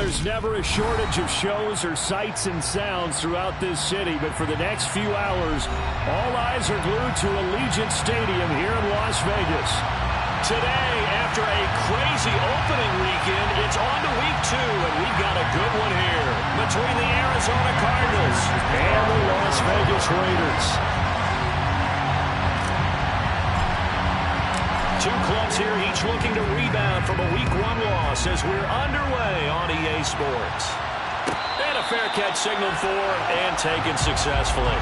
there's never a shortage of shows or sights and sounds throughout this city, but for the next few hours, all eyes are glued to Allegiant Stadium here in Las Vegas. Today, after a crazy opening weekend, it's on to week 2, and we've got a good one here between the Arizona Cardinals and the Las Vegas Raiders. Two clubs here, each looking to rebound from a Week 1 loss as we're underway on EA Sports. And a fair catch signaled for and taken successfully.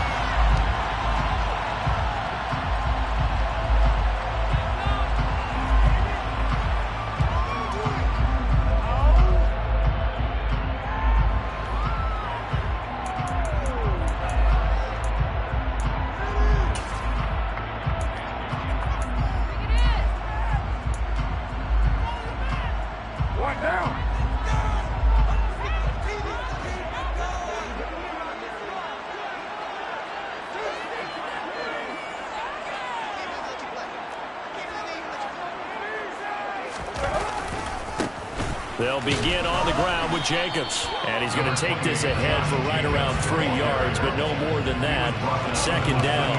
They'll begin on the ground with Jacobs. And he's going to take this ahead for right around 3 yards, but no more than that. 2nd down.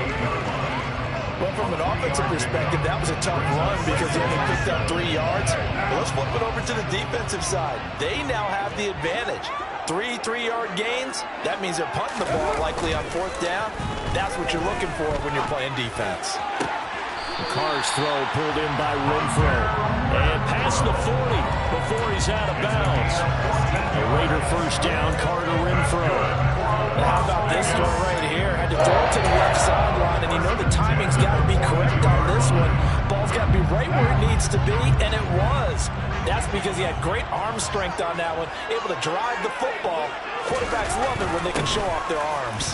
Well, from an offensive perspective, that was a tough run because he only picked up 3 yards. But let's flip it over to the defensive side. They now have the advantage. 3 3-yard gains, that means they're punting the ball likely on 4th down. That's what you're looking for when you're playing defense. Carr's throw pulled in by Renfro. And past the 40 before he's out of bounds. A Raider 1st down, Carr to Renfro. How about this throw right here? Had to throw it to the left sideline, and you know the timing's got to be correct on this one. Ball's got to be right where it needs to be, and it was. That's because he had great arm strength on that one, able to drive the football. Quarterbacks love it when they can show off their arms.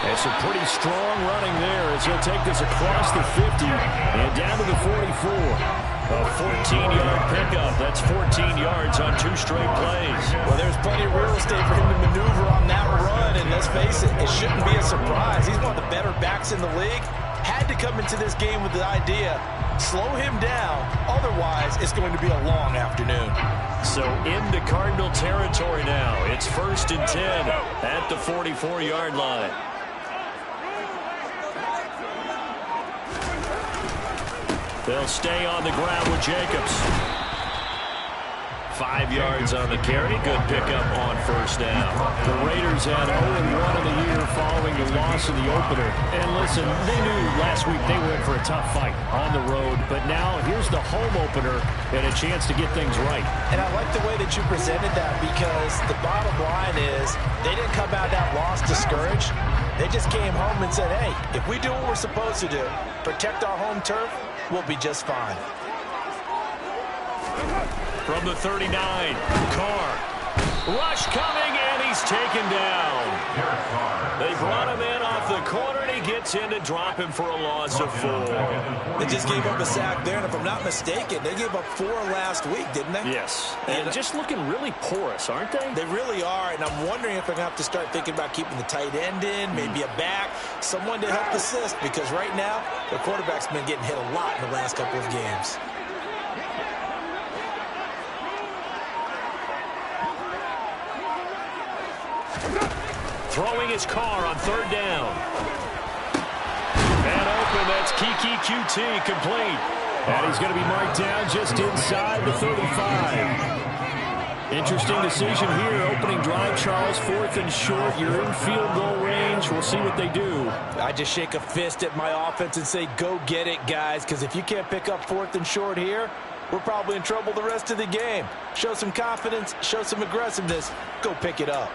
And some pretty strong running there as he'll take this across the 50 and down to the 44. A 14-yard pickup. That's 14 yards on 2 straight plays. Well, there's plenty of real estate for him to maneuver on that run, and let's face it, it shouldn't be a surprise. He's one of the better backs in the league. Had to come into this game with the idea, slow him down, otherwise it's going to be a long afternoon. So into Cardinal territory now. It's 1st and 10 at the 44-yard line. They'll stay on the ground with Jacobs. 5 yards on the carry. Good pickup on 1st down. The Raiders had 0-1 in the year following the loss in the opener. And listen, they knew last week they were in for a tough fight on the road. But now here's the home opener and a chance to get things right. And I like the way that you presented that because the bottom line is they didn't come out of that loss discouraged. They just came home and said, hey, if we do what we're supposed to do, protect our home turf, we'll be just fine. From the 39, Carr. Rush coming, and he's taken down. They brought him in off the corner, and he gets in to drop him for a loss of 4. They just gave up a sack there, and if I'm not mistaken, they gave up 4 last week, didn't they? Yes. And just looking really porous, aren't they? They really are, and I'm wondering if they're going to have to start thinking about keeping the tight end in, maybe a back, someone to help assist, because right now, their quarterback's been getting hit a lot in the last couple of games. Throwing his Carr on 3rd down. And open, that's Kiki QT complete. And he's going to be marked down just inside the 35. Interesting decision here. Opening drive, Charles, 4th and short. You're in field goal range. We'll see what they do. I just shake a fist at my offense and say, go get it, guys, because if you can't pick up 4th and short here, we're probably in trouble the rest of the game. Show some confidence, show some aggressiveness, go pick it up.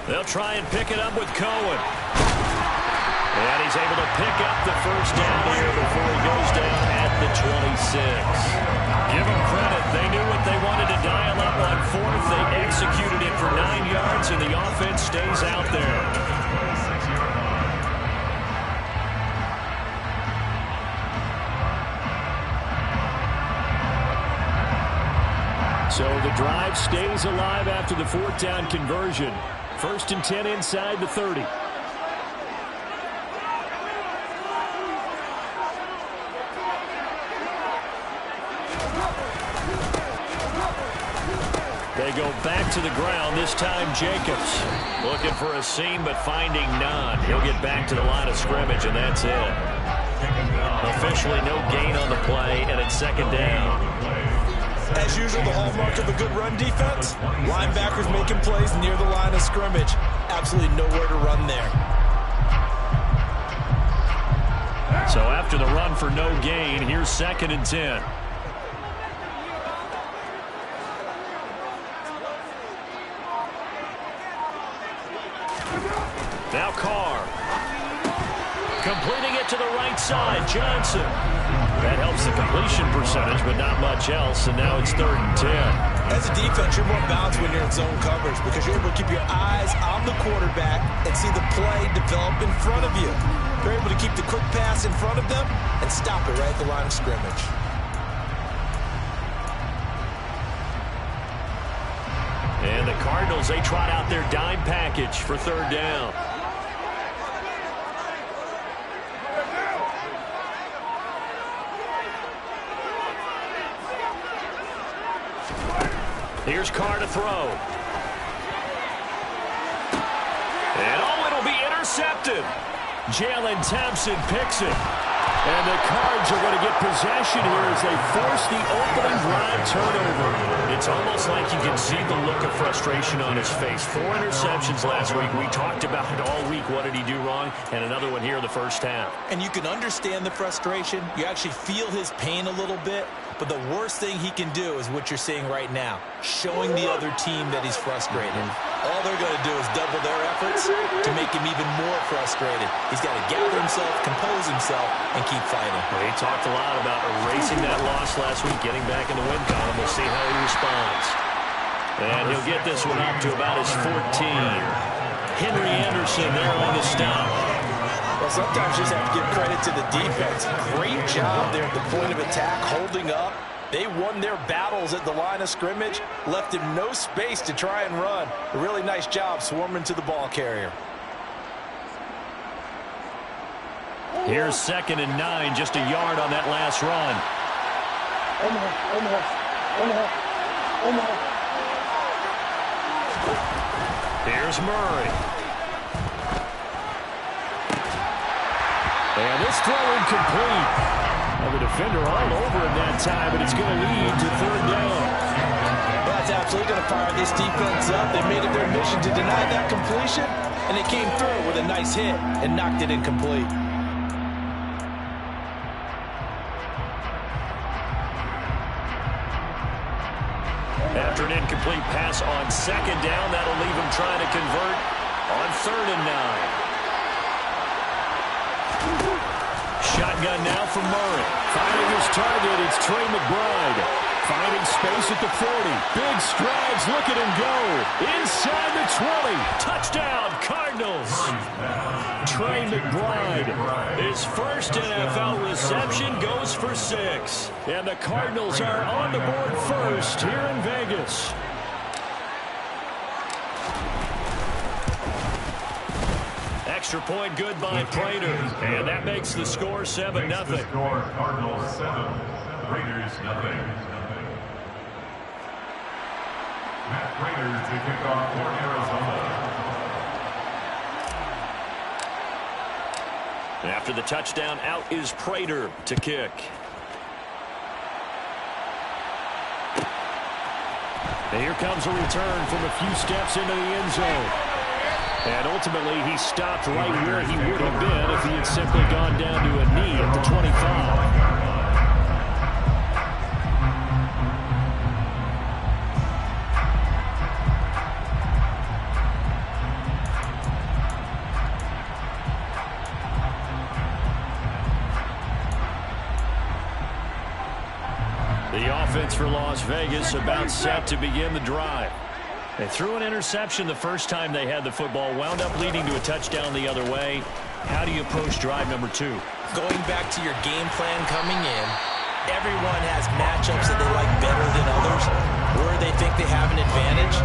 They'll try and pick it up with Cohen. And he's able to pick up the 1st down here before he goes down at the 26. Give them credit. They knew what they wanted to dial up on 4th. They executed it for 9 yards, and the offense stays out there. So the drive stays alive after the 4th down conversion. 1st and 10 inside the 30. They go back to the ground, this time Jacobs. Looking for a seam, but finding none. He'll get back to the line of scrimmage, and that's it. Officially no gain on the play, and it's 2nd down. As usual, the hallmark of a good run defense, linebackers making plays near the line of scrimmage. Absolutely nowhere to run there. So after the run for no gain, here's 2nd and 10. Now Carr. Completing it to the right side, Johnson. That helps the completion percentage, but not much else, and now it's 3rd and 10. As a defense, you're more balanced when you're in zone coverage because you're able to keep your eyes on the quarterback and see the play develop in front of you. You're able to keep the quick pass in front of them and stop it right at the line of scrimmage. And the Cardinals, they trot out their dime package for 3rd down. Here's Carr to throw. And it'll be intercepted. Jalen Thompson picks it. And the Cards are going to get possession here as they force the opening drive turnover. It's almost like you can see the look of frustration on his face. 4 interceptions last week. We talked about it all week. What did he do wrong? And another one here in the first half. And you can understand the frustration. You actually feel his pain a little bit. But the worst thing he can do is what you're seeing right now, showing the other team that he's frustrated. All they're going to do is double their efforts to make him even more frustrated. He's got to gather himself, compose himself, and keep fighting. Well, he talked a lot about erasing that loss last week, getting back in the win column. We'll see how he responds. And he'll get this one up to about his 14. Henry Anderson there on the stop. Well, sometimes you just have to give credit to the defense. Great job there at the point of attack, holding up. They won their battles at the line of scrimmage, left him no space to try and run. A really nice job swarming to the ball carrier. Here's 2nd and 9, just a yard on that last run. Here's Murray. And this throw incomplete. Well, the defender all over him that time, but it's going to lead to 3rd down. That's absolutely going to fire this defense up. They made it their mission to deny that completion, and they came through with a nice hit and knocked it incomplete. After an incomplete pass on 2nd down, that'll leave him trying to convert on 3rd and 9. Shotgun now from Murray. Finding his target, it's Trey McBride. Finding space at the 40. Big strides, look at him go. Inside the 20. Touchdown, Cardinals. Trey McBride. His first NFL reception goes for 6. And the Cardinals are on the board first here in Vegas. Extra point good by Prater. And that makes the score 7-0. Cardinals 7, Raiders 0. Matt Prater to kick off for Arizona. After the touchdown, out is Prater to kick. And here comes a return from a few steps into the end zone. And ultimately, he stopped right where he would have been if he had simply gone down to a knee at the 25. The offense for Las Vegas about set to begin the drive. They threw an interception the first time they had the football, wound up leading to a touchdown the other way. How do you approach drive number 2? Going back to your game plan coming in, everyone has matchups that they like better than others. where they think they have an advantage,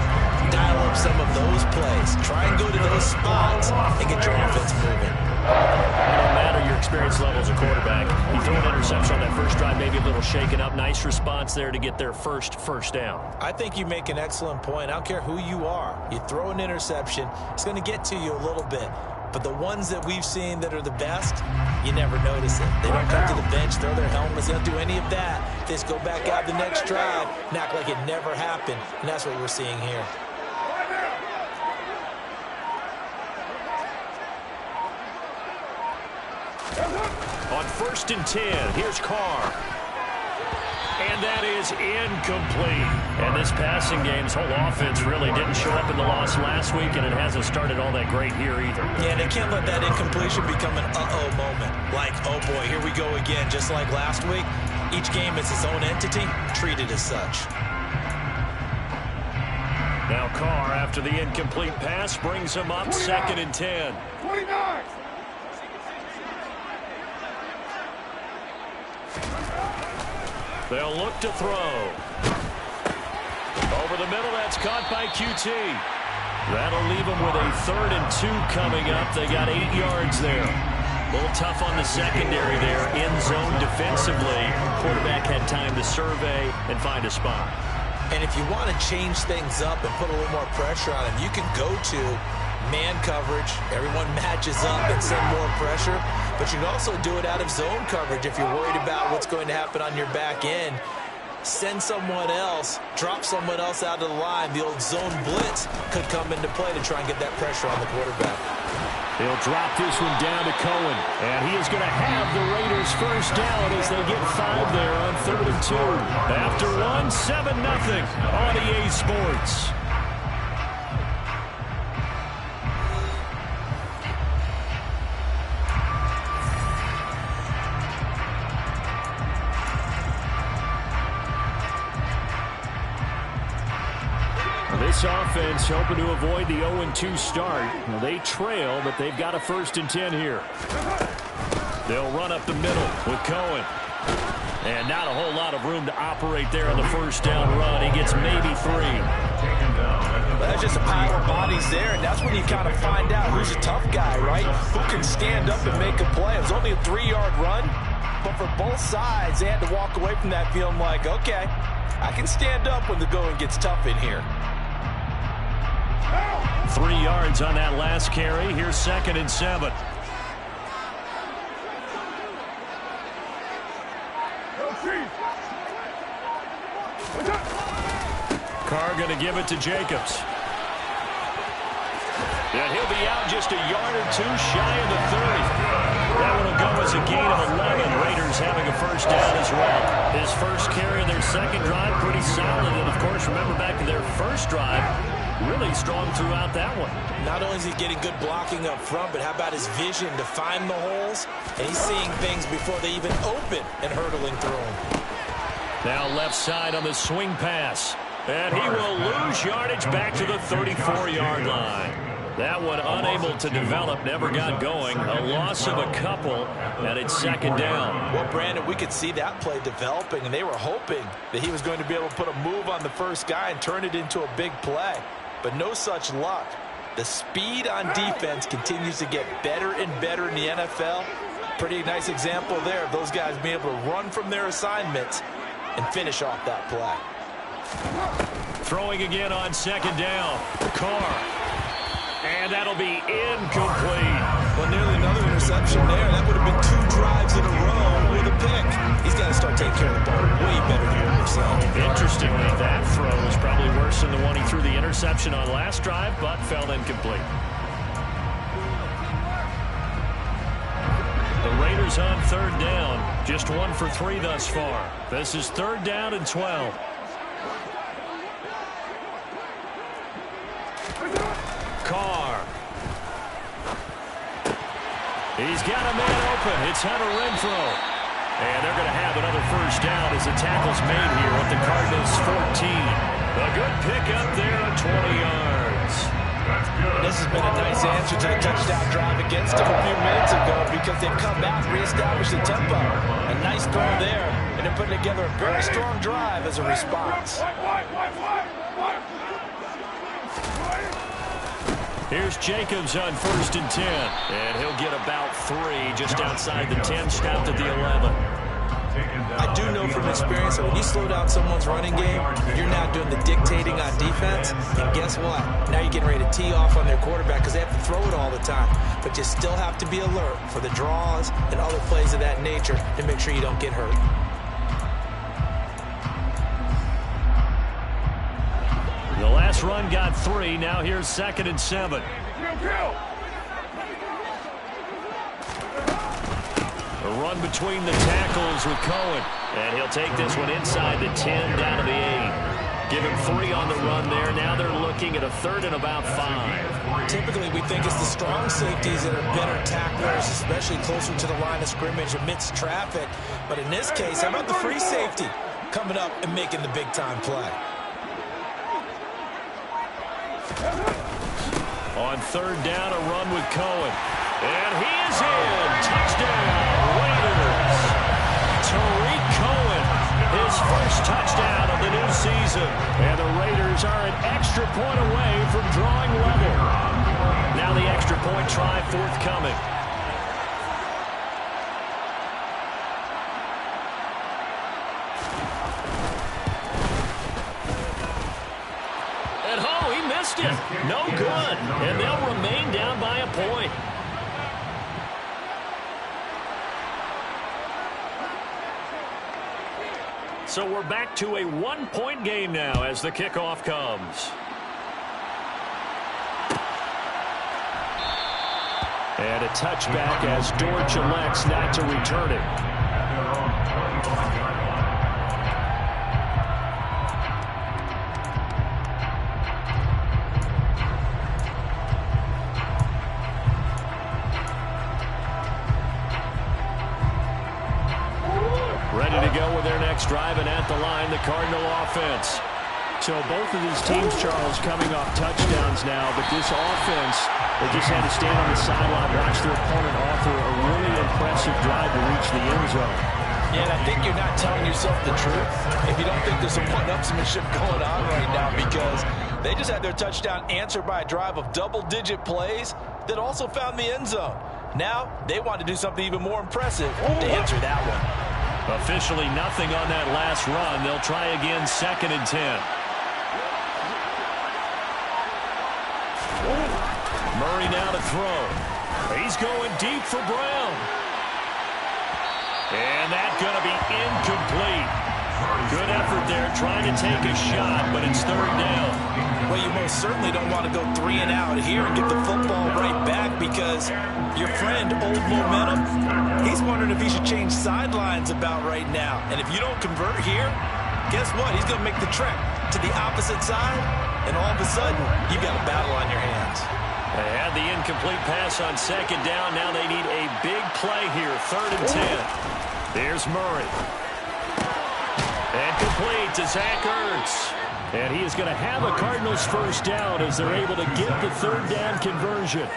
dial up some of those plays. Try and go to those spots and get your offense moving. No matter your experience level as a quarterback, you throw an interception on that first drive, maybe a little shaken up. Nice response there to get their first down. I think you make an excellent point. I don't care who you are. You throw an interception, it's going to get to you a little bit. But the ones that we've seen that are the best, you never notice it. They don't come to the bench, throw their helmets. They don't do any of that. They just go back out the next drive and act like it never happened. And that's what we're seeing here. On 1st and 10, here's Carr. And that is incomplete. And this passing game's whole offense really didn't show up in the loss last week, and it hasn't started all that great here either. Yeah, they can't let that incompletion become an uh-oh moment. Like, oh boy, here we go again, just like last week. Each game is its own entity, treated as such. Now Carr, after the incomplete pass, brings him up 2nd and 10. 29. They'll look to throw. Over the middle, that's caught by QT. That'll leave them with a 3rd and 2 coming up. They got 8 yards there. A little tough on the secondary there. In zone defensively. Quarterback had time to survey and find a spot. And if you want to change things up and put a little more pressure on them, you can go to man coverage. Everyone matches up and send more pressure. But you can also do it out of zone coverage if you're worried about what's going to happen on your back end. Send someone else, drop someone else out of the line. The old zone blitz could come into play to try and get that pressure on the quarterback. They'll drop this one down to Cohen. And he is going to have the Raiders first down as they get 5 there on 3rd and 2. After 7-0 on EA Sports. This offense hoping to avoid the 0-2 start. Well, they trail, but they've got a 1st and 10 here. They'll run up the middle with Cohen. And not a whole lot of room to operate there on the first down run. He gets maybe 3. Well, that's just a pile of bodies there, and that's when you kind of find out who's a tough guy, right? Who can stand up and make a play. It was only a 3-yard run, but for both sides, they had to walk away from that feeling like, okay, I can stand up when the going gets tough in here. 3 yards on that last carry. Here's 2nd and 7. Carr going to give it to Jacobs. And he'll be out just a yard or 2 shy of the 30. That one will go as a gain of 11. Raiders having a first down as well. His first carry of their second drive, pretty solid. And, of course, remember back to their first drive, really strong throughout that one. Not only is he getting good blocking up front, but how about his vision to find the holes? And he's seeing things before they even open and hurtling through them. Now left side on the swing pass. And he will lose yardage back to the 34-yard line. That one unable to develop, never got going. A loss of a couple, and it's 2nd down. Well, Brandon, we could see that play developing, and they were hoping that he was going to be able to put a move on the first guy and turn it into a big play. But no such luck. The speed on defense continues to get better and better in the NFL. Pretty nice example there of those guys being able to run from their assignments and finish off that play. Throwing again on 2nd down. Carr. And that'll be incomplete. Well, nearly another interception there. That would have been 2 drives in a row with a pick. He's got to start taking care of the ball way better than what we're seeing. Interestingly, that throw was probably worse than the one he threw the interception on last drive, but fell incomplete. The Raiders on 3rd down. Just 1 for 3 thus far. This is 3rd down and 12. Carr. He's got a man open. It's Hunter Renfrow. And they're going to have another first down as the tackle's made here at the Cardinals' 14. A good pickup there at 20 yards. This has been a nice answer to the touchdown drive against them a few minutes ago, because they've come back, reestablished the tempo. A nice throw there, and they're putting together a very strong drive as a response. Here's Jacobs on 1st and 10. And he'll get about 3 just outside the 10, stopped at the 11. I do know from experience that when you slow down someone's running game, you're now doing the dictating on defense. And guess what? Now you're getting ready to tee off on their quarterback because they have to throw it all the time. But you still have to be alert for the draws and other plays of that nature to make sure you don't get hurt. The last run got 3. Now here's 2nd and 7. A run between the tackles with Cohen. And he'll take this one inside the 10 down to the 8. Give him 3 on the run there. Now they're looking at a 3rd and about 5. Typically, we think it's the strong safeties that are better tacklers, especially closer to the line of scrimmage amidst traffic. But in this case, how about the free safety coming up and making the big-time play? On 3rd down, a run with Cohen. And he is in. Touchdown, Raiders. Tariq Cohen, his first touchdown of the new season. And the Raiders are an extra point away from drawing level. Now the extra point try forthcoming. It. No good. And they'll remain down by a point. So we're back to a 1-point game now as the kickoff comes. And a touchback as Dortch elects not to return it. Drive and at the line, the Cardinal offense. So both of these teams, Charles, coming off touchdowns now, but this offense, they just had to stand on the sideline, watch their opponent offer a really impressive drive to reach the end zone. Yeah, and I think you're not telling yourself the truth if you don't think there's some one-upsmanship going on right now, because they just had their touchdown answered by a drive of double-digit plays that also found the end zone. Now they want to do something even more impressive to answer that one. Officially nothing on that last run. They'll try again 2nd and 10. Murray now to throw. He's going deep for Brown. And that's going to be incomplete. Good effort there trying to take a shot, but it's 3rd down. Well, you most certainly don't want to go 3 and out here and get the football right back, because your friend, Old Momentum, he's wondering if he should change sidelines about right now. And if you don't convert here, guess what? He's going to make the trek to the opposite side, and all of a sudden, you've got a battle on your hands. They had the incomplete pass on 2nd down. Now they need a big play here, 3rd and 10. There's Murray. And complete to Zach Ertz. And he is going to have a Cardinals first down as they're able to get the 3rd down conversion.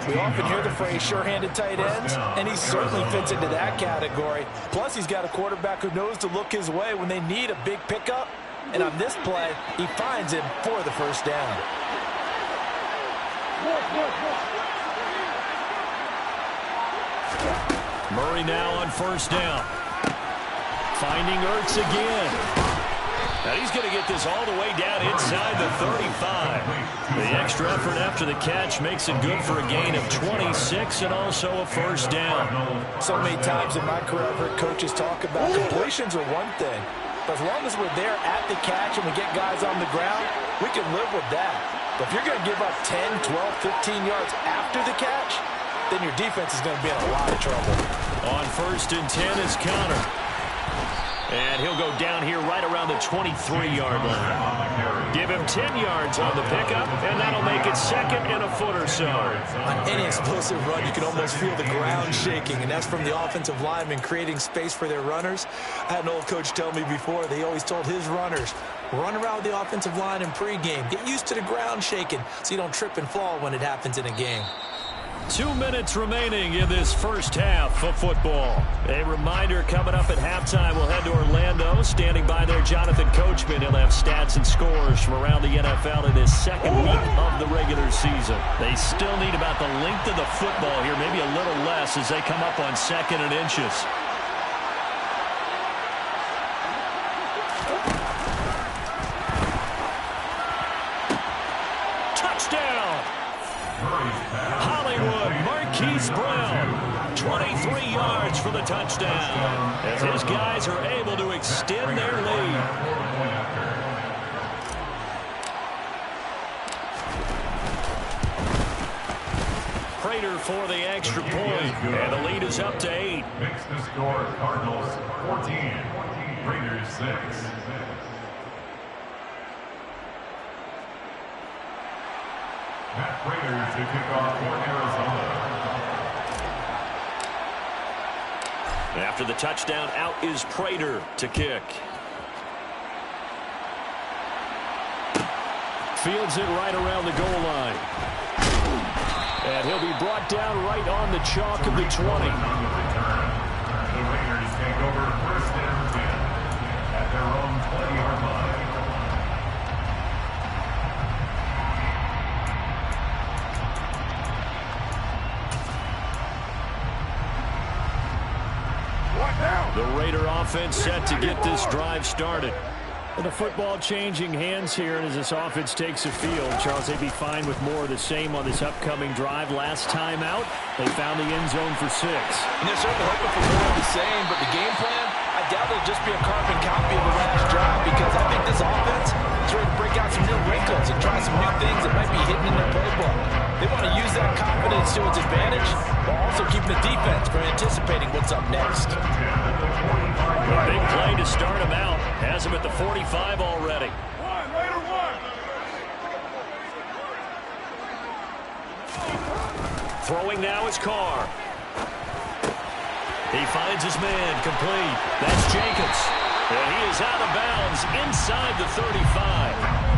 We often hear the phrase sure-handed tight ends, and he certainly fits into that category. Plus, he's got a quarterback who knows to look his way when they need a big pickup. And on this play, he finds him for the first down. Murray now on 1st down. Finding Ertz again. Now he's going to get this all the way down inside the 35. The extra effort after the catch makes it good for a gain of 26 and also a first down. So many times in my career I've heard coaches talk about completions are one thing, but as long as we're there at the catch and we get guys on the ground, we can live with that. But if you're going to give up 10, 12, 15 yards after the catch, then your defense is going to be in a lot of trouble. On 1st and 10 is Connor. And he'll go down here right around the 23-yard line. Give him 10 yards on the pickup, and that'll make it 2nd and a foot or so. On any explosive run, you can almost feel the ground shaking, and that's from the offensive linemen creating space for their runners. I had an old coach tell me before, they always told his runners, run around the offensive line in pregame. Get used to the ground shaking so you don't trip and fall when it happens in a game. 2 minutes remaining in this first half of football. A reminder, coming up at halftime, we'll head to Orlando. Standing by there, Jonathan Coachman. He'll have stats and scores from around the NFL in his second week of the regular season. They still need about the length of the football here, maybe a little less as they come up on 2nd and inches. Brown, 23 yards for the touchdown, as his guys are able to extend their lead. Prater for the extra point, and the lead is up to 8. Makes the score Cardinals 14, Raiders 6. Matt Prater to kick off for Arizona. After the touchdown, out is Prater to kick. Fields it right around the goal line. And he'll be brought down right on the chalk of the 20. The Raiders take over 1st and 10 at their own 20-yard line. The Raider offense set to get this drive started. The football changing hands here as this offense takes the field. Charles, they'd be fine with more of the same on this upcoming drive. Last time out, they found the end zone for 6. And they're certainly hoping for more of the same, but the game plan, I doubt it'll just be a carbon copy of the last drive, because I think this offense is ready to break out some new wrinkles and try some new things that might be hidden in their playbook. They want to use that confidence to its advantage, while also keeping the defense from anticipating what's up next. Big play to start him out. Has him at the 45 already. Throwing now is Carr. He finds his man, complete. That's Jacobs. And he is out of bounds inside the 35.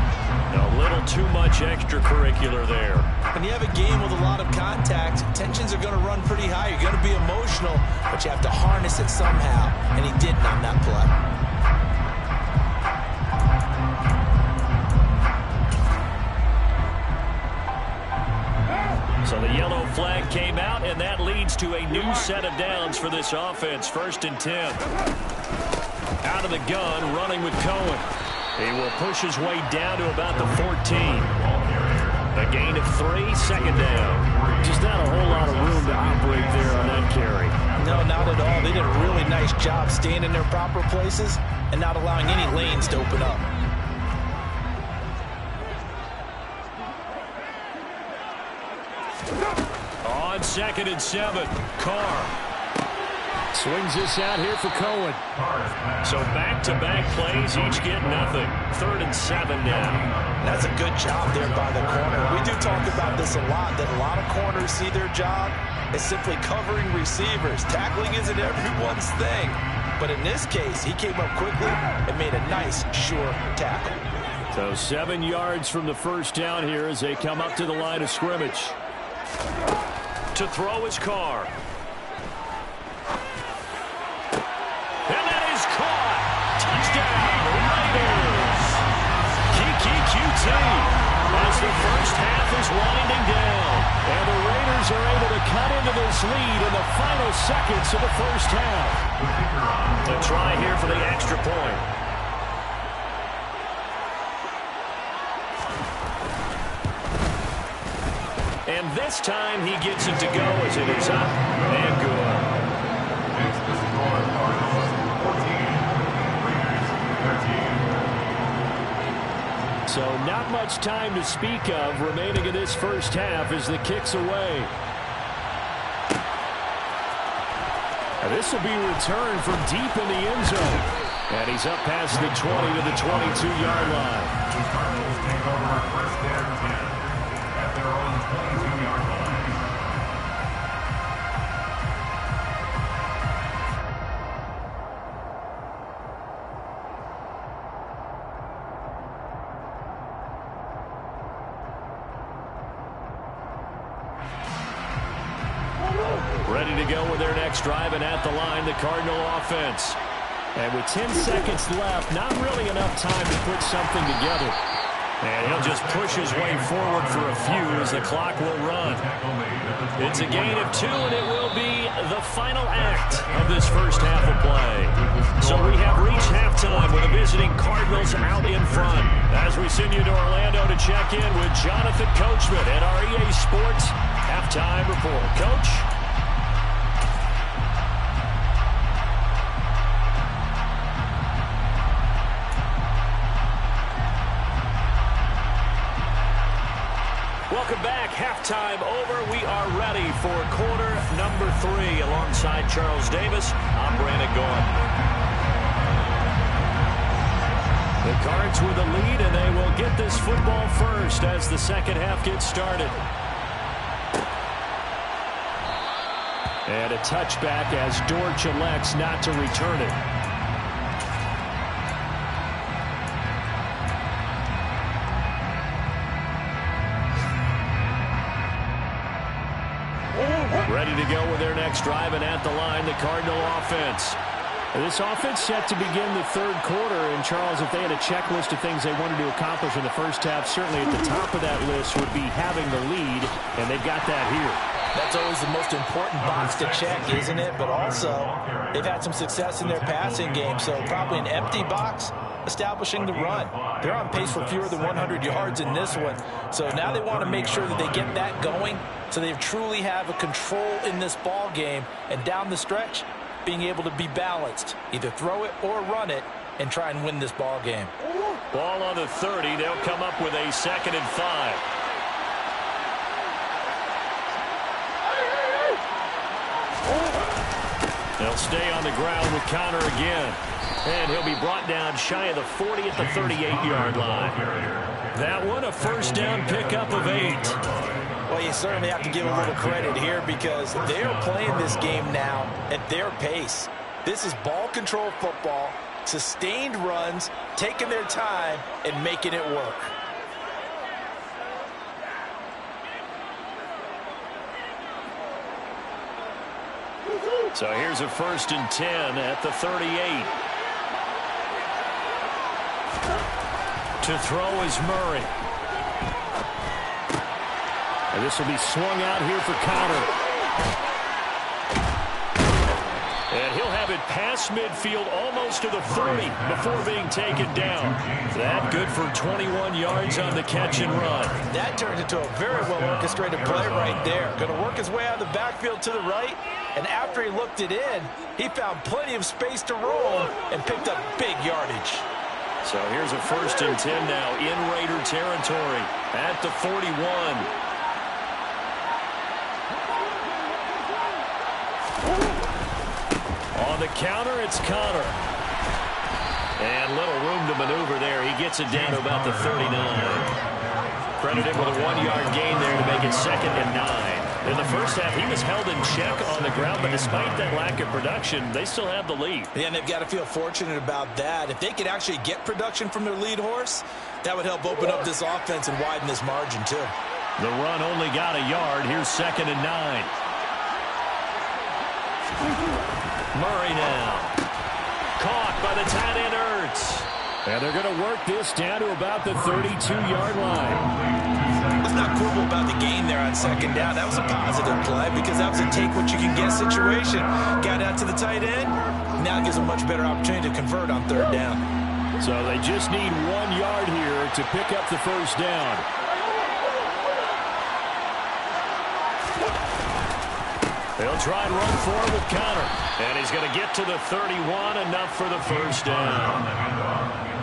A little too much extracurricular there. When you have a game with a lot of contact, tensions are going to run pretty high. You're going to be emotional, but you have to harness it somehow. And he didn't on that play. So the yellow flag came out, and that leads to a new set of downs for this offense. 1st and 10. Out of the gun, running with Cohen. He will push his way down to about the 14. A gain of 3, 2nd down. Just not a whole lot of room to operate there on that carry. No, not at all. They did a really nice job staying in their proper places and not allowing any lanes to open up. On 2nd and 7, Carr. Swings this out here for Cohen. So back-to-back plays, each get nothing. 3rd and 7 now. That's a good job there by the corner. We do talk about this a lot, that a lot of corners see their job as simply covering receivers. Tackling isn't everyone's thing. But in this case, he came up quickly and made a nice, sure tackle. So 7 yards from the first down here as they come up to the line of scrimmage. To throw his Carr. And that is caught. Touchdown, Raiders. Kiki QT as the first half is winding down. And the Raiders are able to cut into this lead in the final seconds of the first half. A try here for the extra point. And this time he gets it to go as it is up and good. Makes the score Cardinals 14, Raiders 13. So not much time to speak of remaining in this first half as the kick's away. And this will be returned from deep in the end zone. And he's up past the 20 to the 22-yard line. The Cardinals take over 1st and 10 at their own 22-yard line. Ready to go with their next drive, and at the line, the Cardinal offense. And with 10 seconds left, not really enough time to put something together. And he'll just push his way forward for a few as the clock will run. It's a gain of 2, and it will be the final act of this first half of play. So we have reached halftime with the visiting Cardinals out in front. As we send you to Orlando to check in with Jonathan Coachman at our EA Sports Halftime Report. Coach? Welcome back. Halftime over. We are ready for quarter number 3. Alongside Charles Davis, I'm Brandon Gaudin. The Cards with the lead, and they will get this football first as the second half gets started. And a touchback as Dortch elects not to return it. Ready to go with their next drive, and at the line, the Cardinal offense. This offense set to begin the third quarter, and Charles, if they had a checklist of things they wanted to accomplish in the first half, certainly at the top of that list would be having the lead, and they've got that here. That's always the most important box to check, isn't it? But also, they've had some success in their passing game, so probably an empty box establishing the run. They're on pace for fewer than 100 yards in this one, so now they want to make sure that they get that going so they truly have a control in this ball game, and down the stretch, being able to be balanced, either throw it or run it, and try and win this ball game. Ball on the 30. They'll come up with a 2nd and 5. They'll stay on the ground with Connor again. And he'll be brought down shy of the 40 at the 38-yard line. That one, a first down pickup of 8. Well, you certainly have to give a little credit here because they are playing this game now at their pace. This is ball control football, sustained runs, taking their time, and making it work. So here's a 1st and 10 at the 38. To throw is Murray. And this will be swung out here for Connor. And he'll have it past midfield almost to the 30 before being taken down. That good for 21 yards on the catch and run. That turned into a very well-orchestrated play right there. Going to work his way out of the backfield to the right. And after he looked it in, he found plenty of space to roll and picked up big yardage. So here's a 1st and 10 now in Raider territory at the 41. On the counter, it's Connor. And little room to maneuver there. He gets it down to about the 39. Credit him with a 1-yard gain there to make it 2nd and 9. In the first half, he was held in check on the ground, but despite that lack of production, they still have the lead. Yeah, and they've got to feel fortunate about that. If they could actually get production from their lead horse, that would help open up this offense and widen this margin, too. The run only got a yard. Here's 2nd and 9. Murray now. Caught by the tight end Ertz. And they're going to work this down to about the 32-yard line. Let's not quibble about the gain there on 2nd down. That was a positive play because that was a take-what-you-can-get situation. Got out to the tight end. Now gives a much better opportunity to convert on 3rd down. So they just need 1 yard here to pick up the first down. They'll try and run forward with Connor. And he's going to get to the 31, enough for the first down.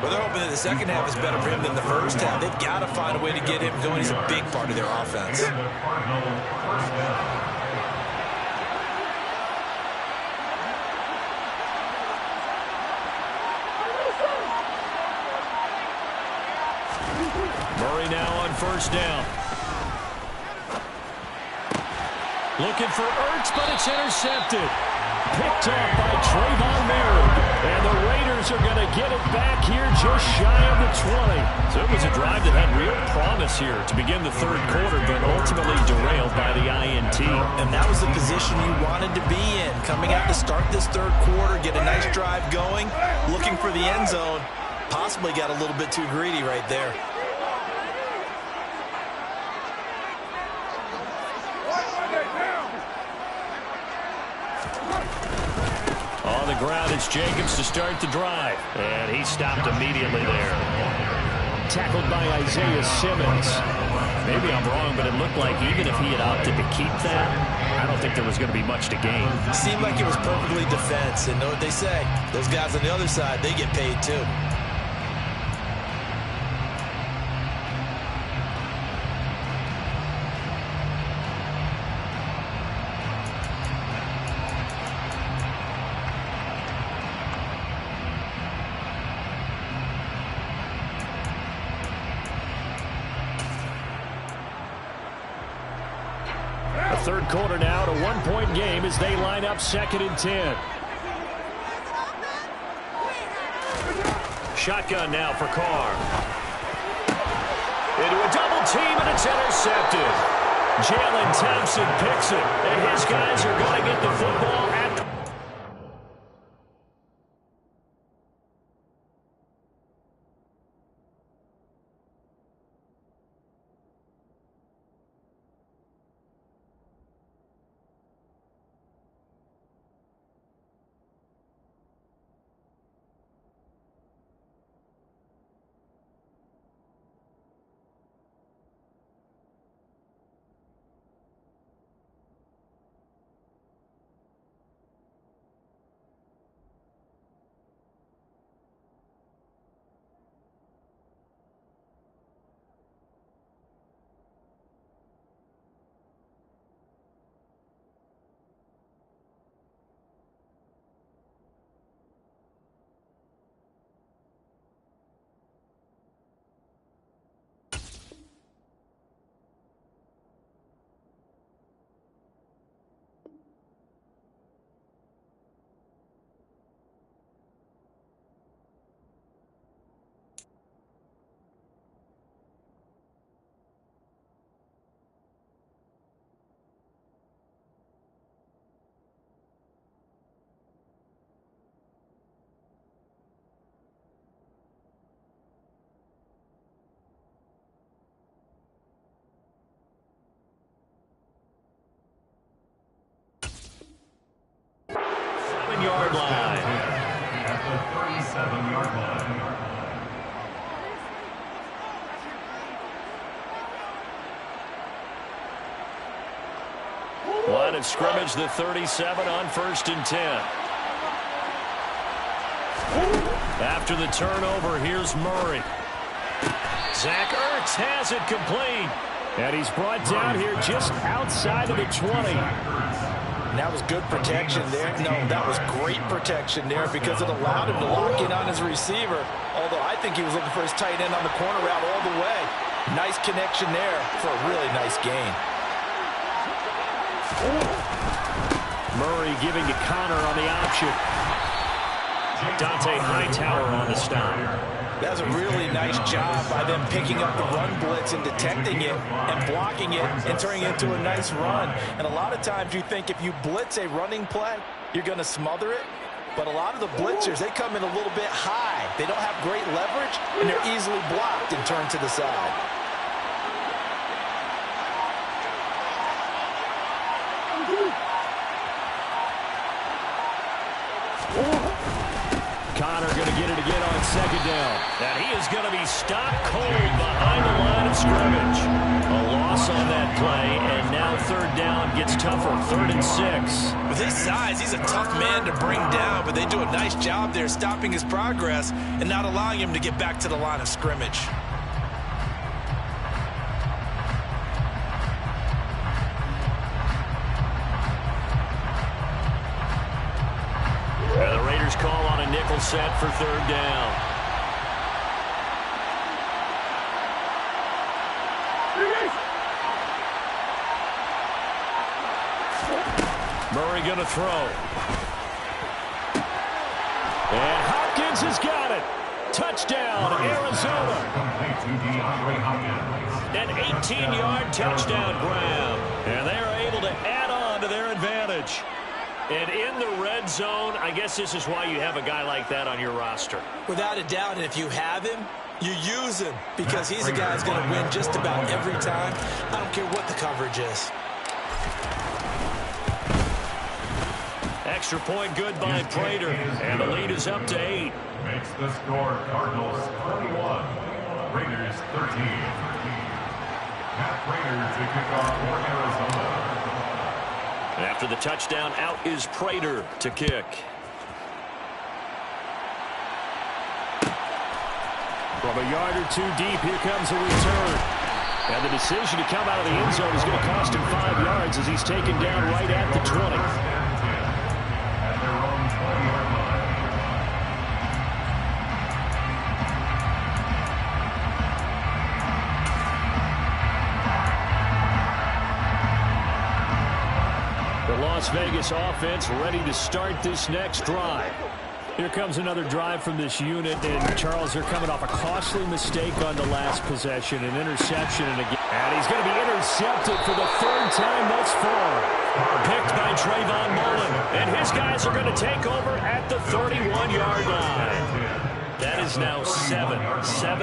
Well, they're hoping that the second half is better for him than the first half. They've got to find a way to get him going. He's a big part of their offense. Murray now on 1st down. Looking for Ertz, but it's intercepted. Picked off by Trayvon Merritt. And the Raiders are going to get it back here just shy of the 20. So it was a drive that had real promise here to begin the third quarter, but ultimately derailed by the INT. And that was the position you wanted to be in. Coming out to start this third quarter, get a nice drive going, looking for the end zone. Possibly got a little bit too greedy right there. On the ground, it's Jacobs to start the drive. And he stopped immediately there. Tackled by Isaiah Simmons. Maybe I'm wrong, but it looked like even if he had opted to keep that, I don't think there was going to be much to gain. Seemed like it was perfectly defense. And know what they say? Those guys on the other side, they get paid too. Third quarter now, to one-point game as they line up 2nd and 10. Shotgun now for Carr. Into a double team, and it's intercepted. Jalen Thompson picks it, and his guys are going to get the football at yard line. At the 37-yard line. Line of scrimmage, the 37 on 1st and 10. After the turnover, here's Murray. Zach Ertz has it complete. And he's brought down here just outside of the 20. And that was good protection there. No, that was great protection there because it allowed him to lock in on his receiver. Although I think he was looking for his tight end on the corner route all the way. Nice connection there for a really nice gain. Murray giving to Connor on the option. Dante Hightower on the stop. That was a really nice job by them picking up the run blitz and detecting it and blocking it and turning it into a nice run. And a lot of times you think if you blitz a running play, you're going to smother it. But a lot of the blitzers, they come in a little bit high. They don't have great leverage, and they're easily blocked and turned to the side. Connor going to get it again on 2nd down. And he is going to be stopped cold behind the line of scrimmage. A loss on that play, and now 3rd down gets tougher, 3rd and 6. With his size, he's a tough man to bring down, but they do a nice job there stopping his progress and not allowing him to get back to the line of scrimmage. And the Raiders call on a nickel set for 3rd down. Murray going to throw. And Hopkins has got it. Touchdown, Arizona. An 18-yard touchdown grab. And they are able to add on to their advantage. And in the red zone, I guess this is why you have a guy like that on your roster. Without a doubt, and if you have him, you use him because he's a guy who's going to win just about every time. I don't care what the coverage is. Extra point good by Prater. And the lead is up to 8. Makes the score Cardinals 31, Raiders 13. Matt Prater to kick off for Arizona. After the touchdown, out is Prater to kick. From a yard or two deep, here comes a return. And the decision to come out of the end zone is going to cost him 5 yards as he's taken down right at the 20. At their own 20-yard line. The Las Vegas offense ready to start this next drive. Here comes another drive from this unit, and Charles, they're coming off a costly mistake on the last possession, an interception, and he's going to be intercepted for the 3rd time thus far. Picked by Trayvon Mullen, and his guys are going to take over at the 31-yard line. That is now 7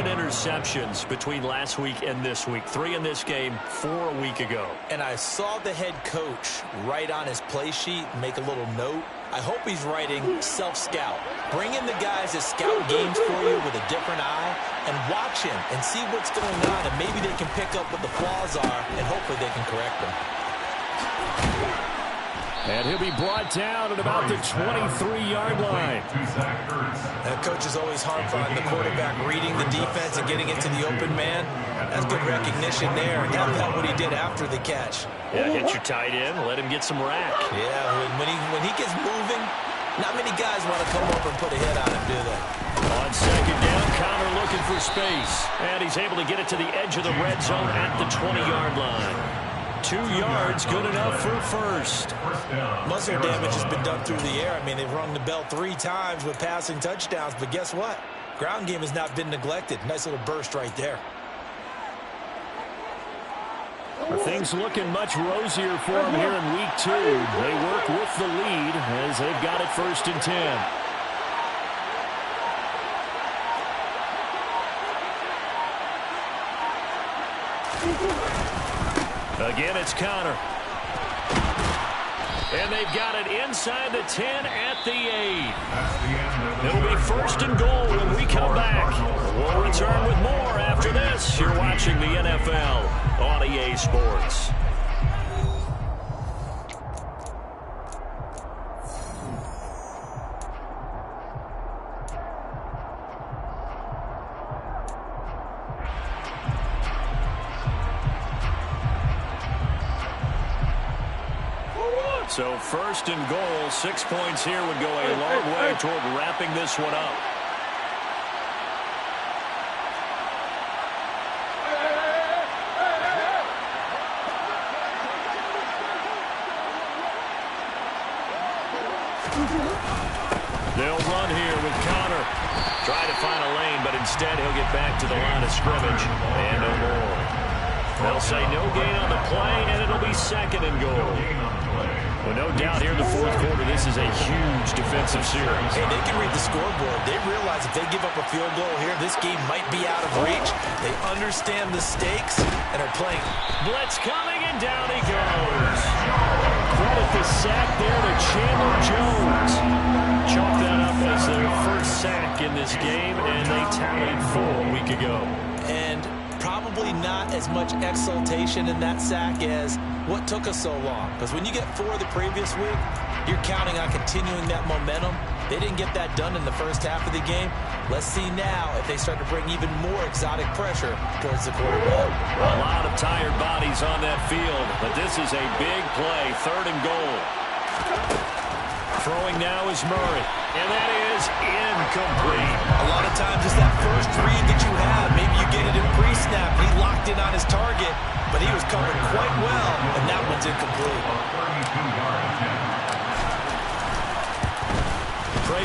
interceptions between last week and this week. 3 in this game, 4 a week ago. And I saw the head coach write on his play sheet, make a little note. I hope he's writing self-scout. Bring in the guys that scout games for you with a different eye and watch him and see what's going on, and maybe they can pick up what the flaws are, and hopefully they can correct them. And he'll be brought down at about the 23-yard line. And coach is always harp on the quarterback reading the defense and getting it to the open man. That's good recognition there. And that's what he did after the catch. Yeah, hit your tight end, let him get some rack. Yeah, when he gets moving, not many guys want to come over and put a hit on him, do they? On 2nd down, Connor looking for space. And he's able to get it to the edge of the red zone at the 20-yard line. 2 yards, good enough for a first. Muscle damage has been done through the air. I mean, they've rung the bell 3 times with passing touchdowns, but guess what? Ground game has not been neglected. Nice little burst right there. Things looking much rosier for them here in week 2. They work with the lead as they've got it 1st and 10. Again, it's Connor. And they've got it inside the 10 at the 8. It'll be 1st and goal when we come back. We'll return with more after this. You're watching the NFL on EA Sports. So 1st and goal, 6 points here would go a long way toward wrapping this one up. They'll run here with Connor. Try to find a lane, but instead he'll get back to the line of scrimmage. And no more. They'll say no gain on the play, and it'll be 2nd and goal. Well, no doubt here in the 4th quarter, this is a huge defensive series. Hey, they can read the scoreboard. They realize if they give up a field goal here, this game might be out of reach. They understand the stakes and are playing. Blitz coming, and down he goes. Credit the sack there to Chandler Jones. Chalk that up as their first sack in this game, and they tallied 4 a week ago. And probably not as much exultation in that sack as what took us so long. Because when you get 4 the previous week, you're counting on continuing that momentum. They didn't get that done in the first half of the game. Let's see now if they start to bring even more exotic pressure towards the quarterback. A lot of tired bodies on that field, but this is a big play, 3rd and goal. Throwing now is Murray, and that is incomplete. A lot of times it's that first read that you have. Maybe you get it in pre-snap. He locked in on his target, but he was covered quite well, and that one's incomplete.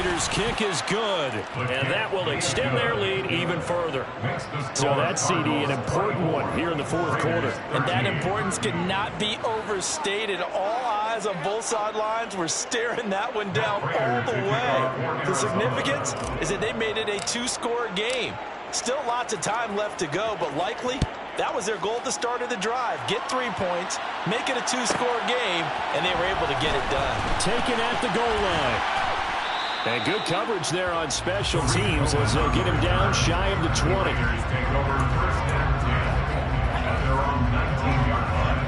Raiders' kick is good, and that will extend their lead even further. So that's, CD, an important one here in the fourth quarter. And that importance cannot be overstated. All eyes on both sidelines were staring that one down all the way. The significance is that they made it a two-score game. Still lots of time left to go, but likely that was their goal at the start of the drive. Get 3 points, make it a two-score game, and they were able to get it done. Taken at the goal line. And good coverage there on special teams as they'll get him down shy of the 20. Raiders take over 1st and 10 at their own 19-yard line.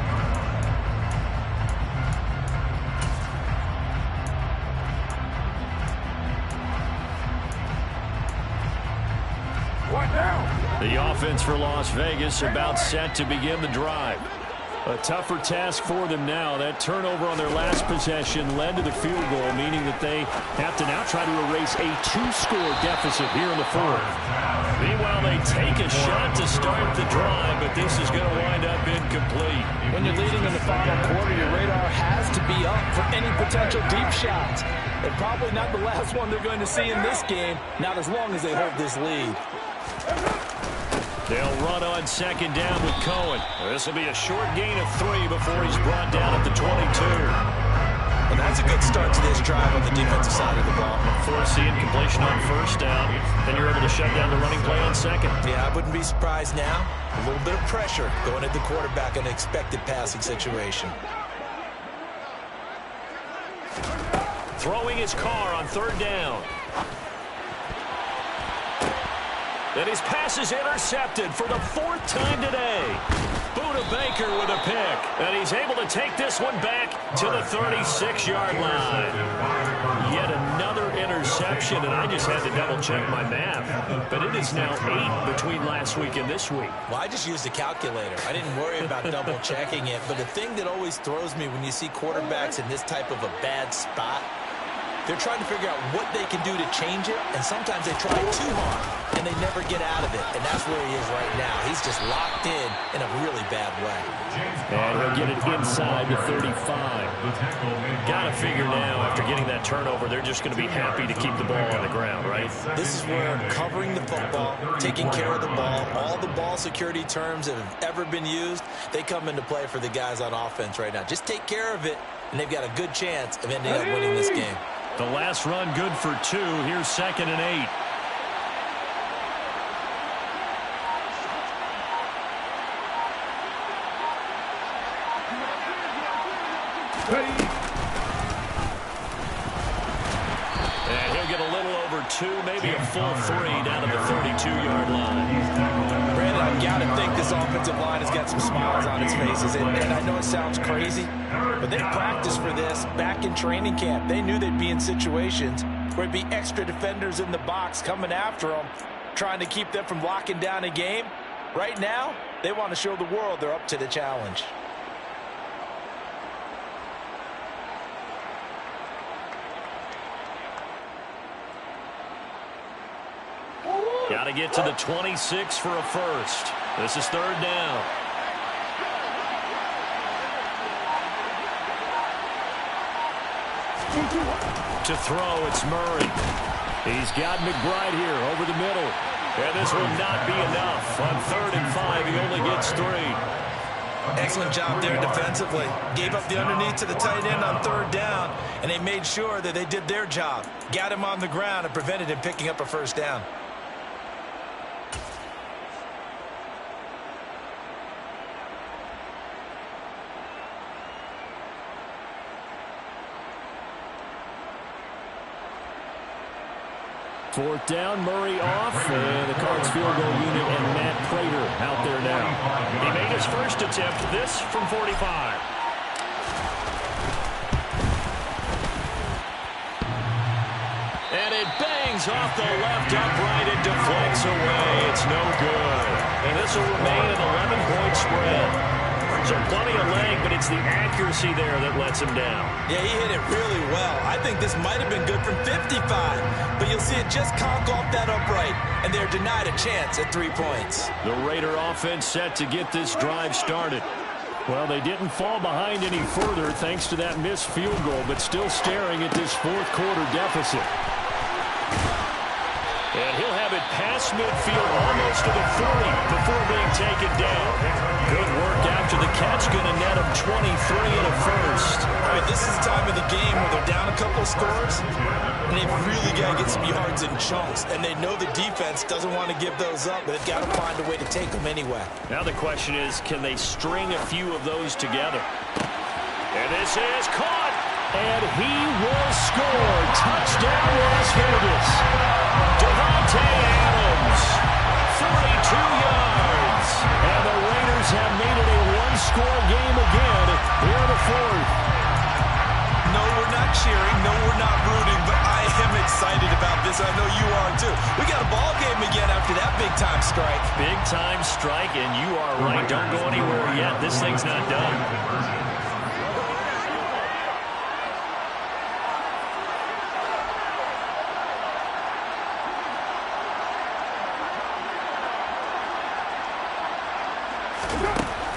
What now? The offense for Las Vegas about set to begin the drive. A tougher task for them now. That turnover on their last possession led to the field goal, meaning that they have to now try to erase a two-score deficit here in the fourth. Meanwhile, they take a shot to start the drive, but this is going to wind up incomplete. When you're leading in the final quarter, your radar has to be up for any potential deep shots. And probably not the last one they're going to see in this game, not as long as they hold this lead. They'll run on second down with Cohen. This will be a short gain of 3 before he's brought down at the 22. And that's a good start to this drive on the defensive side of the ball. Force the incompletion on first down. Then you're able to shut down the running play on second. Yeah, I wouldn't be surprised now. A little bit of pressure going at the quarterback in an expected passing situation. Throwing his car on third down. And his pass is intercepted for the 4th time today. Buda Baker with a pick. And he's able to take this one back to the 36-yard line. Yet another interception, and I just had to double-check my math. But it is now 8 between last week and this week. Well, I just used a calculator. I didn't worry about double-checking it. But the thing that always throws me when you see quarterbacks in this type of a bad spot, they're trying to figure out what they can do to change it, and sometimes they try too hard, and they never get out of it. And that's where he is right now. He's just locked in a really bad way. And he'll get it inside the 35. Got to figure now, after getting that turnover, they're just going to be happy to keep the ball on the ground, right? This is where covering the football, taking care of the ball, all the ball security terms that have ever been used, they come into play for the guys on offense right now. Just take care of it, and they've got a good chance of ending up winning this game. The last run good for 2. Here's 2nd and 8. And he'll get a little over 2, maybe a full 3 down to the 32-yard line. Brandon, I've got to think this offensive line has got some smiles on its faces. And I know it sounds crazy, but they practiced for this back in training camp. They knew they'd be in situations where there'd be extra defenders in the box coming after them, trying to keep them from locking down a game. Right now, they want to show the world they're up to the challenge. Got to get to the 26 for a first. This is 3rd down. To throw, it's Murray. He's got McBride here over the middle. And this will not be enough. On 3rd and 5, he only gets 3. Excellent job there defensively. Gave up the underneath to the tight end on 3rd down, and they made sure that they did their job. Got him on the ground and prevented him picking up a first down. Fourth down, Murray off, and the Cards field goal unit and Matt Prater out there now. He made his first attempt, this from 45. And it bangs off the left upright and deflects away. It's no good. And this will remain an 11-point spread. So plenty of leg, but it's the accuracy there that lets him down. Yeah, he hit it really well. I think this might have been good from 55, but you'll see it just conk off that upright, and they're denied a chance at 3 points. The Raider offense set to get this drive started. Well, they didn't fall behind any further thanks to that missed field goal, but still staring at this fourth quarter deficit. And he'll have it past midfield, almost to the 40, before being taken down. Good work after the catch, going to net him 23 and a first. I mean, this is the time of the game where they're down a couple of scores, and they've really got to get some yards in chunks. And they know the defense doesn't want to give those up, but they've got to find a way to take them anyway. Now the question is, can they string a few of those together? And this is caught, and he will score. Touchdown, Las Vegas. Devontae Adams, 42 yards. And the Raiders have made it a one-score game again here in the fourth. No, we're not cheering. No, we're not rooting, but I am excited about this. I know you are, too. We got a ball game again after that big-time strike. Big-time strike, and you are right. Don't go anywhere yet. This thing's not done.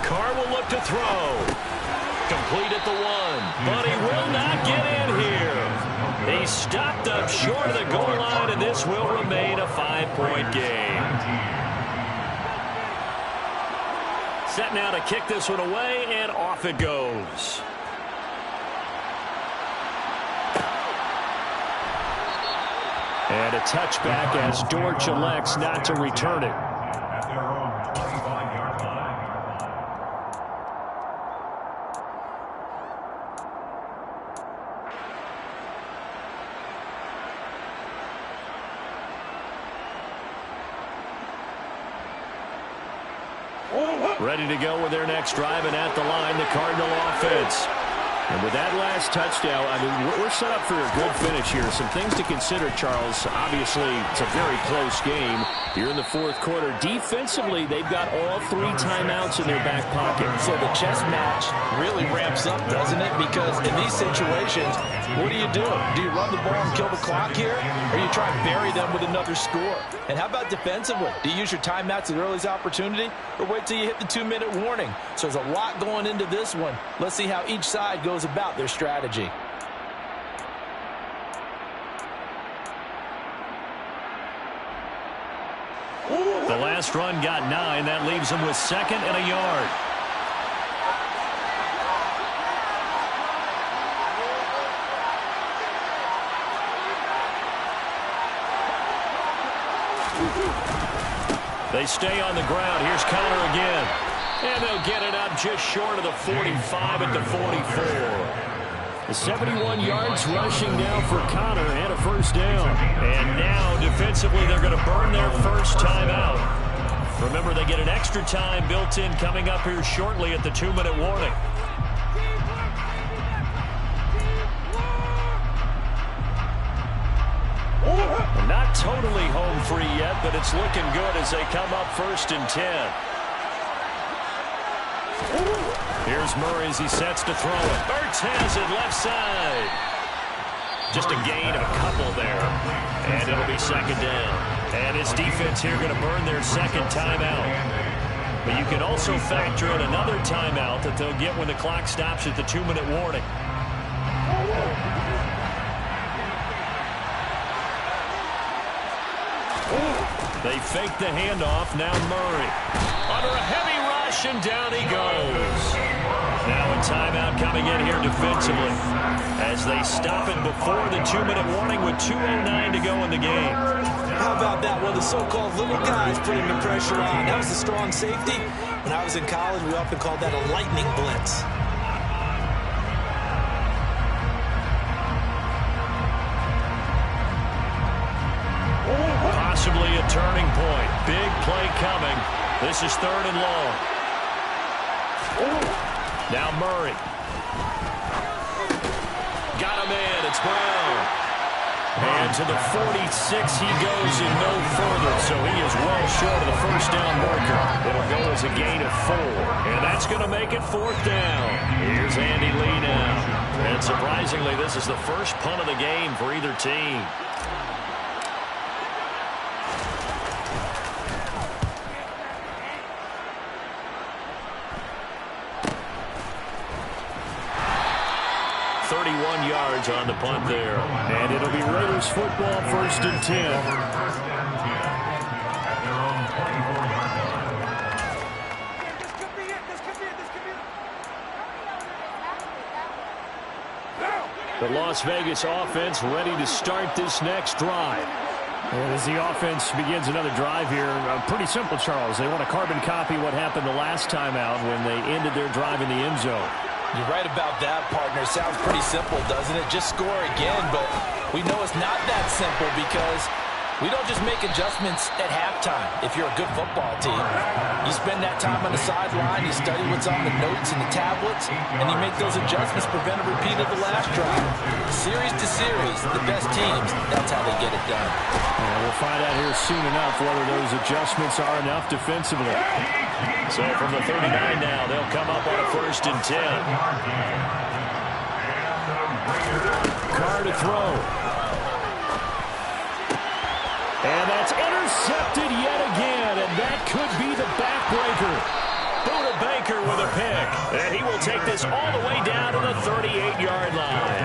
Carr will look to throw. Complete at the 1, but he will not get in here. He stopped up short of the goal line, and this will remain a 5-point game. Set now to kick this one away, and off it goes. And a touchback as Dortch elects not to return it. At their own 25-yard line. Ready to go with their next drive, and at the line, the Cardinal offense. And with that last touchdown, I mean, we're set up for a good finish here. Some things to consider, Charles. Obviously, it's a very close game here in the fourth quarter. Defensively, they've got all 3 timeouts in their back pocket. So the chess match really ramps up, doesn't it? Because in these situations, what do you do? Do you run the ball and kill the clock here? Or you try and bury them with another score? And how about defensively? Do you use your timeouts at the earliest opportunity? Or wait till you hit the 2-minute warning? So there's a lot going into this one. Let's see how each side goes about their strategy. The last run got 9. That leaves them with 2nd and a yard. They stay on the ground. Here's Connor again. And they'll get it up just short of the 45 at the 44. The 71 yards rushing now for Connor and a first down. And now defensively they're going to burn their first timeout. Remember, they get an extra time built in coming up here shortly at the 2-minute warning. Not totally home free yet, but it's looking good as they come up 1st and 10. Here's Murray as he sets to throw it. Ertz has it left side. Just a gain of a couple there. And it'll be 2nd down. And his defense here going to burn their 2nd timeout. But you can also factor in another timeout that they'll get when the clock stops at the 2-minute warning. They fake the handoff. Now Murray. Under a heavy rush, and down he goes. Now a timeout coming in here defensively as they stop it before the 2-minute warning with 2:09 to go in the game. How about that? One of the so-called little guys putting the pressure on. That was a strong safety. When I was in college, we often called that a lightning blitz. Possibly a turning point. Big play coming. This is 3rd and long. Now Murray. Got him in. It's Brown. And to the 46 he goes and no further. So he is well short of the first down marker. It'll go as a gain of 4. And that's going to make it 4th down. Here's Andy Lee now. And surprisingly, this is the first punt of the game for either team. yards on the punt there. And it'll be Raiders football, 1st and 10. The Las Vegas offense ready to start this next drive. And as the offense begins another drive here, pretty simple, Charles. They want to carbon copy what happened the last time out when they ended their drive in the end zone. You're right about that, partner. Sounds pretty simple, doesn't it? Just score again, but we know it's not that simple because we don't just make adjustments at halftime. If you're a good football team, you spend that time on the sideline, you study what's on the notes and the tablets, and you make those adjustments, prevent a repeat of the last drive. Series to series, the best teams, that's how they get it done. And we'll find out here soon enough whether those adjustments are enough defensively. So from the 39 now, they'll come up on a 1st and 10. Carr to throw. And that's intercepted yet again, and that could be the backbreaker. Buda Baker with a pick, and he will take this all the way down to the 38-yard line.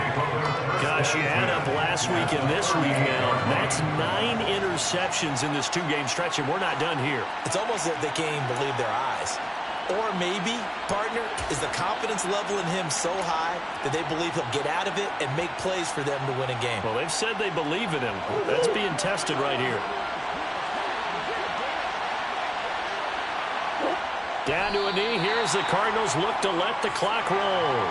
Gosh, you add up last week and this week now. That's 9 interceptions in this 2-game stretch, and we're not done here. It's almost like they can't even believe their eyes. Or maybe, partner, is the confidence level in him so high that they believe he'll get out of it and make plays for them to win a game. Well, they've said they believe in him. That's being tested right here. Down to a knee. Here's the Cardinals look to let the clock roll.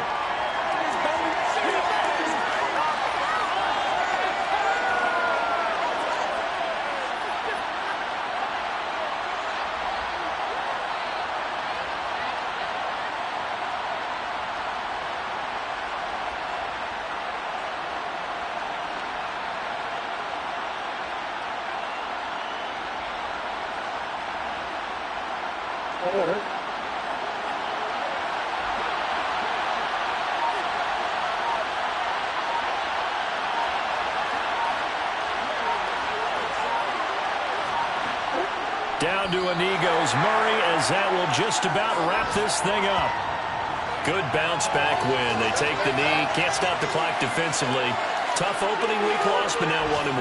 Down to a knee goes Murray, as that will just about wrap this thing up. Good bounce back win. They take the knee, can't stop the clock defensively. Tough opening week loss, but now 1-1.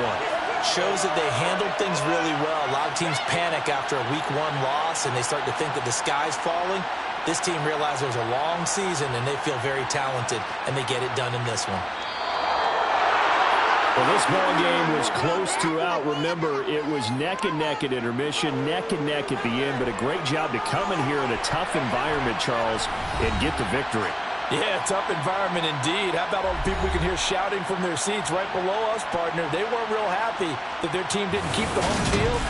Shows that they handled things really well. A lot of teams panic after a week 1 loss, and they start to think that the sky's falling. This team realized it was a long season, and they feel very talented, and they get it done in this one. Well, this ball game was close throughout. Remember, it was neck and neck at intermission, neck and neck at the end, but a great job to come in here in a tough environment, Charles, and get the victory. Yeah, tough environment indeed. How about all the people we can hear shouting from their seats right below us, partner? They weren't real happy that their team didn't keep the home field.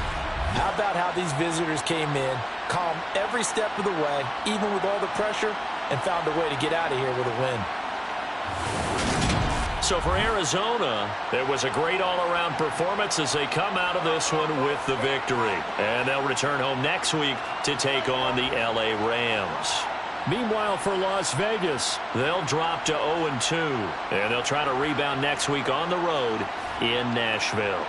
How about how these visitors came in, calm every step of the way, even with all the pressure, and found a way to get out of here with a win. So for Arizona, it was a great all-around performance as they come out of this one with the victory. And they'll return home next week to take on the LA Rams. Meanwhile, for Las Vegas, they'll drop to 0-2, and they'll try to rebound next week on the road in Nashville.